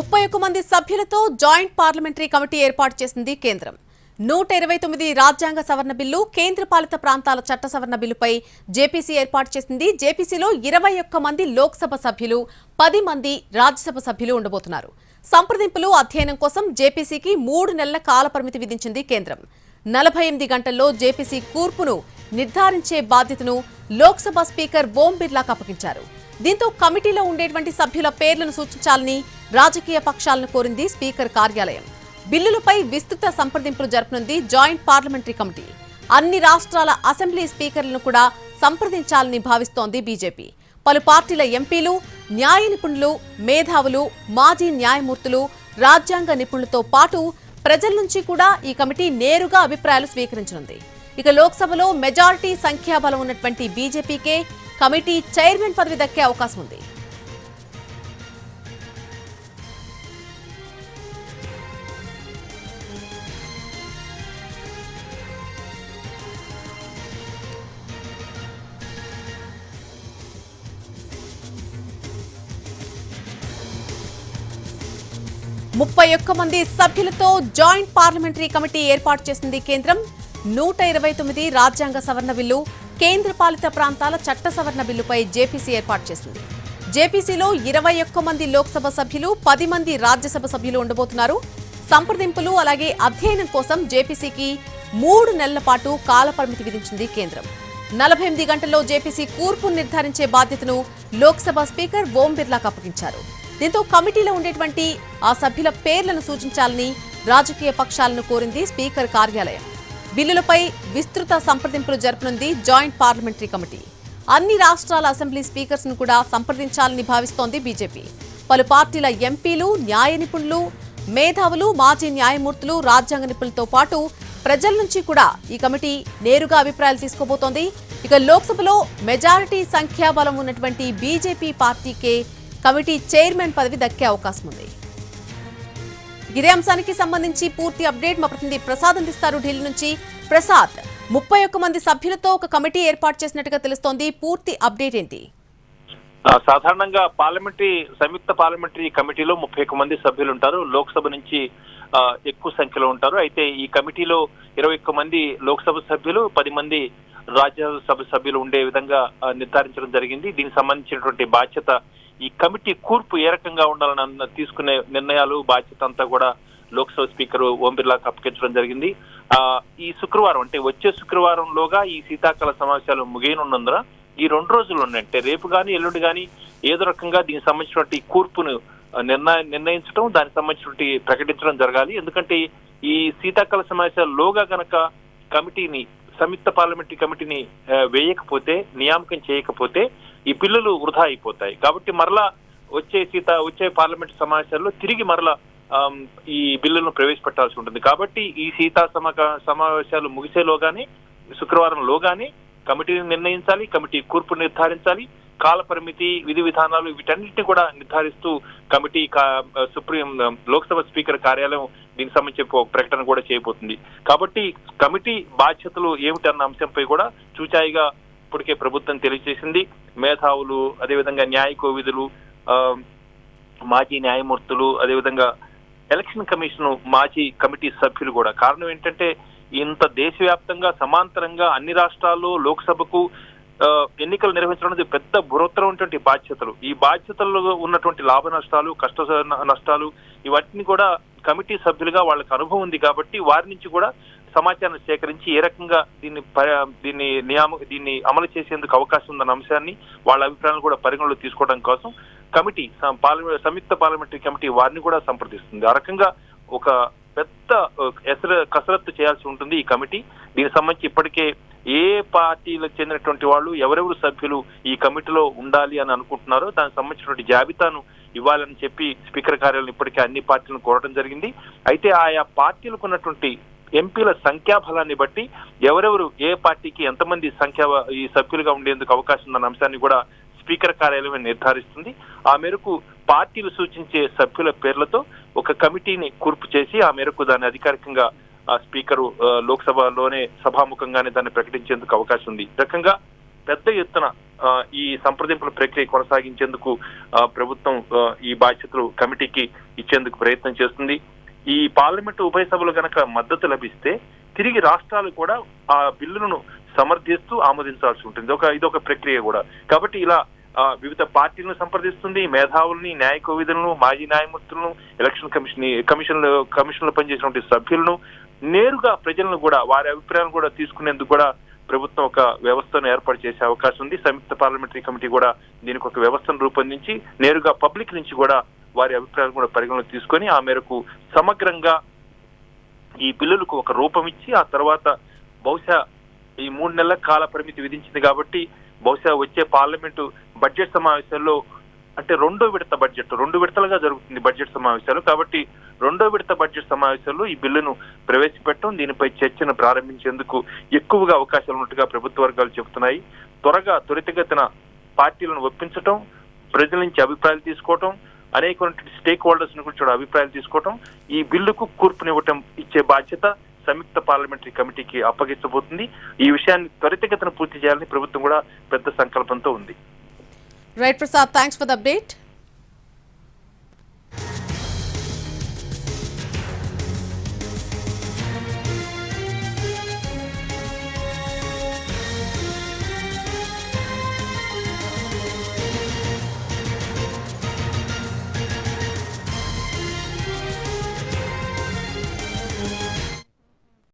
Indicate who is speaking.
Speaker 1: 31 మంది సభ్యులతో joint parliamentary committee ఏర్పాటు చేసింది కేంద్రం. 129 రాజ్యాంగ సవరణ బిల్లు, కేంద్ర పాలిత ప్రాంతాల చట్ట సవరణ బిల్లుపై జేపీసీ ఏర్పాటు చేసింది. జేపీసీలో 21 మంది లోక్సభ సభ్యులు, 10 మంది రాజ్యసభ సభ్యులు ఉండబోతున్నారు. సంప్రదింపులు, అధ్యయనం కోసం జేపీసీకి 3 నెలల కాల పరిమితి విధించింది కేంద్రం. 48 గంటల్లో జేపీసీ కూర్పును నిర్ధారించే బాధ్యతను లోక్సభ స్పీకర్ ఓం బిర్లాకు అప్పగించారు. దీంతో కమిటీలో ఉండేటువంటి సభ్యుల పేర్లను సూచించాలని రాజకీయ పక్షాలను కోరింది స్పీకర్ కార్యాలయం. బిల్లులపై విస్తృత సంప్రదింపులు జరపనుంది జాయింట్ పార్లమెంటరీ కమిటీ. అన్ని రాష్ట్రాల అసెంబ్లీ స్పీకర్లను కూడా సంప్రదించాలని భావిస్తోంది బీజేపీ. పలు పార్టీల ఎంపీలు, న్యాయ నిపుణులు, మేధావులు, మాజీ న్యాయమూర్తులు, రాజ్యాంగ నిపుణులతో పాటు ప్రజల నుంచి కూడా ఈ కమిటీ నేరుగా అభిప్రాయాలు స్వీకరించనుంది. ఇక లోక్సభలో మెజారిటీ సంఖ్యాబలం ఉన్నటువంటి బీజేపీకే కమిటీ చైర్మన్ పదవి దక్కే అవకాశం ఉంది. ముప్పై ఒక్క మంది సభ్యులతో జాయింట్ పార్లమెంటరీ కమిటీ ఏర్పాటు చేసింది కేంద్రం. 129 రాజ్యాంగ సవరణ బిల్లు, కేంద్ర పాలిత ప్రాంతాల చట్ట సవరణ బిల్లుపై జేపీసీ ఏర్పాటు చేసింది. జేపీసీలో 21 మంది లోక్సభ సభ్యులు, 10 మంది రాజ్యసభ సభ్యులు ఉండబోతున్నారు. సంప్రదింపులు అలాగే అధ్యయనం కోసం జేపీసీకి 3 నెలల పాటు కాల పరిమితి విధించింది కేంద్రం. 48 గంటల్లో జేపీసీ కూర్పును నిర్ధారించే బాధ్యతను లోక్సభ స్పీకర్ ఓం బిర్లాకు అప్పగించారు. దీంతో కమిటీలో ఉండేటువంటి ఆ సభ్యుల పేర్లను సూచించాలని రాజకీయ పక్షాలను కోరింది స్పీకర్ కార్యాలయం. బిల్లులపై విస్తృత సంప్రదింపులు జరపనుంది జాయింట్ పార్లమెంటరీ కమిటీ. అన్ని రాష్ట్రాల అసెంబ్లీ స్పీకర్స్ ను కూడా సంప్రదించాలని భావిస్తోంది బీజేపీ. పలు పార్టీల ఎంపీలు, న్యాయ నిపుణులు, మేధావులు, మాజీ న్యాయమూర్తులు, రాజ్యాంగ నిపుణులతో పాటు ప్రజల నుంచి కూడా ఈ కమిటీ నేరుగా అభిప్రాయాలు తీసుకోబోతోంది. ఇక లోక్సభలో మెజారిటీ సంఖ్యాబలం ఉన్నటువంటి బీజేపీ పార్టీకే కమిటీ చైర్మన్ పదవి దక్కే అవకాశం ఉంది. ఇదే అంశానికి సంబంధించి పూర్తి అప్డేట్ మా ప్రతినిధి ప్రసాద్ అందిస్తారు ఢిల్లీ నుంచి. ప్రసాద్, 31 మంది సభ్యులతో ఒక కమిటీ ఏర్పాటు చేసినట్టుగా తెలుస్తోంది. పూర్తి అప్డేట్ ఏంటి?
Speaker 2: సాధారణంగా సంయుక్త పార్లమెంటరీ కమిటీలో 31 మంది సభ్యులు ఉంటారు. లోక్సభ నుంచి ఎక్కువ సంఖ్యలో ఉంటారు. అయితే ఈ కమిటీలో 21 మంది లోక్సభ సభ్యులు, 10 మంది రాజ్యసభ సభ్యులు ఉండే విధంగా నిర్ధారించడం జరిగింది. దీనికి సంబంధించినటువంటి బాధ్యత, ఈ కమిటీ కూర్పు ఏ రకంగా ఉండాలని తీసుకునే నిర్ణయాలు, బాధ్యత అంతా కూడా లోక్సభ స్పీకర్ ఓం బిర్లాకు అప్పగించడం జరిగింది. ఈ శుక్రవారం, అంటే వచ్చే శుక్రవారంలోగా ఈ శీతాకాల సమావేశాలు ముగియనున్నందున ఈ 2 రోజులు ఉన్నాయి, అంటే రేపు కానీ ఎల్లుండి కానీ ఏదో రకంగా దీనికి సంబంధించినటువంటి కూర్పును నిర్ణయించడం, దానికి సంబంధించినటువంటి ప్రకటించడం జరగాలి. ఎందుకంటే ఈ శీతాకాల సమావేశాల్లోగా గనక కమిటీని, సంయుక్త పార్లమెంటరీ కమిటీని వేయకపోతే, నియామకం చేయకపోతే ఈ బిల్లులు వృధా అయిపోతాయి. కాబట్టి మరలా వచ్చే పార్లమెంట్ సమావేశాల్లో తిరిగి మరలా ఈ బిల్లులను ప్రవేశపెట్టాల్సి ఉంటుంది. కాబట్టి ఈ సమావేశాలు ముగిసేలోగానే, శుక్రవారంలోగానే కమిటీని నిర్ణయించాలి, కమిటీ కూర్పు నిర్ధారించాలి, కాల పరిమితి, విధి విధానాలు వీటన్నిటిని కూడా నిర్ధారిస్తూ కమిటీ లోక్సభ స్పీకర్ కార్యాలయం దీనికి సంబంధించి ఒక ప్రకటన కూడా చేయబోతుంది. కాబట్టి కమిటీ బాధ్యతలు ఏమిటన్న అంశంపై కూడా చూచాయిగా ఇప్పటికే ప్రభుత్వం తెలియజేసింది. మేధావులు, అదేవిధంగా న్యాయ కోవిదులు, మాజీ న్యాయమూర్తులు, అదేవిధంగా ఎలక్షన్ కమిషన్ మాజీ కమిటీ సభ్యులు కూడా. కారణం ఏంటంటే ఇంత దేశవ్యాప్తంగా సమాంతరంగా అన్ని రాష్ట్రాల్లో లోక్సభకు ఎన్నికలు నిర్వహించడం అనేది పెద్ద బృహత్తరమైనటువంటి బాధ్యతలు. ఈ బాధ్యతల్లో ఉన్నటువంటి లాభ నష్టాలు, కష్ట నష్టాలు ఇవన్నీ కూడా కమిటీ సభ్యులుగా వాళ్ళకి అనుభవం ఉంది. కాబట్టి వారి నుంచి కూడా సమాచారాన్ని సేకరించి ఏ రకంగా దీన్ని అమలు చేసేందుకు అవకాశం ఉందన్న అంశాన్ని, వాళ్ళ అభిప్రాయాలను కూడా పరిగణలో తీసుకోవడం కోసం కమిటీ, సంయుక్త పార్లమెంటరీ కమిటీ వారిని కూడా సంప్రదిస్తుంది. ఆ రకంగా ఒక పెద్ద కసరత్తు చేయాల్సి ఉంటుంది ఈ కమిటీ. దీనికి సంబంధించి ఇప్పటికే ఏ పార్టీలకు చెందినటువంటి వాళ్ళు, ఎవరెవరు సభ్యులు ఈ కమిటీలో ఉండాలి అని అనుకుంటున్నారో దానికి సంబంధించినటువంటి జాబితాను ఇవ్వాలని చెప్పి స్పీకర్ కార్యాలయం ఇప్పటికే అన్ని పార్టీలను కోరడం జరిగింది. అయితే ఆయా పార్టీలకు ఉన్నటువంటి ఎంపీల సంఖ్యాబలాన్ని బట్టి ఎవరెవరు ఏ పార్టీకి ఎంతమంది ఈ సభ్యులుగా ఉండేందుకు అవకాశం ఉందన్న అంశాన్ని కూడా స్పీకర్ కార్యాలయం నిర్ధారిస్తుంది. ఆ మేరకు పార్టీలు సూచించే సభ్యుల పేర్లతో ఒక కమిటీని కూర్పు చేసి ఆ మేరకు దాన్ని అధికారికంగా స్పీకరు లోక్సభలోనే సభాముఖంగానే దాన్ని ప్రకటించేందుకు అవకాశం ఉంది. ఈ రకంగా పెద్ద ఎత్తున ఈ సంప్రదింపుల ప్రక్రియ కొనసాగించేందుకు ప్రభుత్వం ఈ బాధ్యతలు కమిటీకి ఇచ్చేందుకు ప్రయత్నం చేస్తుంది. ఈ పార్లమెంటు ఉభయ సభలు గనక మద్దతు లభిస్తే తిరిగి రాష్ట్రాలు కూడా ఆ బిల్లులను సమర్థిస్తూ ఆమోదించాల్సి ఉంటుంది. ఇదొక ప్రక్రియ కూడా. కాబట్టి ఇలా వివిధ పార్టీలను సంప్రదిస్తుంది, మేధావుల్ని, న్యాయ కోవిధులను, మాజీ న్యాయమూర్తులను, ఎలక్షన్ కమిషన్లో పనిచేసినటువంటి సభ్యులను, నేరుగా ప్రజలను కూడా వారి అభిప్రాయాలను కూడా తీసుకునేందుకు కూడా ప్రభుత్వం ఒక వ్యవస్థను ఏర్పాటు చేసే అవకాశం ఉంది. సంయుక్త పార్లమెంటరీ కమిటీ కూడా దీనికి ఒక వ్యవస్థను రూపొందించి నేరుగా పబ్లిక్ నుంచి కూడా వారి అభిప్రాయాలు కూడా పరిగణలోకి తీసుకొని ఆ మేరకు సమగ్రంగా ఈ బిల్లులకు ఒక రూపం ఇచ్చి ఆ తర్వాత బహుశా ఈ 3 నెలల కాల పరిమితి విధించింది కాబట్టి బహుశా వచ్చే పార్లమెంటు బడ్జెట్ సమావేశాల్లో అంటే 2వ విడత బడ్జెట్ 2 విడతలుగా జరుగుతుంది బడ్జెట్ సమావేశాలు. కాబట్టి 2వ విడత బడ్జెట్ సమావేశాల్లో ఈ బిల్లును ప్రవేశపెట్టడం, దీనిపై చర్చను ప్రారంభించేందుకు ఎక్కువగా అవకాశాలు ఉన్నట్టుగా ప్రభుత్వ వర్గాలు చెబుతున్నాయి. త్వరితగతిన పార్టీలను ఒప్పించటం, ప్రజల నుంచి అభిప్రాయాలు తీసుకోవటం, అనేకటువంటి స్టేక్ హోల్డర్స్ ను కూడా అభిప్రాయాలు తీసుకోవటం, ఈ బిల్లుకు కూర్పునివ్వటం ఇచ్చే బాధ్యత సంయుక్త పార్లమెంటరీ కమిటీకి అప్పగించబోతుంది. ఈ విషయాన్ని త్వరితగతిన పూర్తి చేయాలని ప్రభుత్వం కూడా పెద్ద సంకల్పంతో ఉంది.
Speaker 1: Right Prasad, thanks for the update.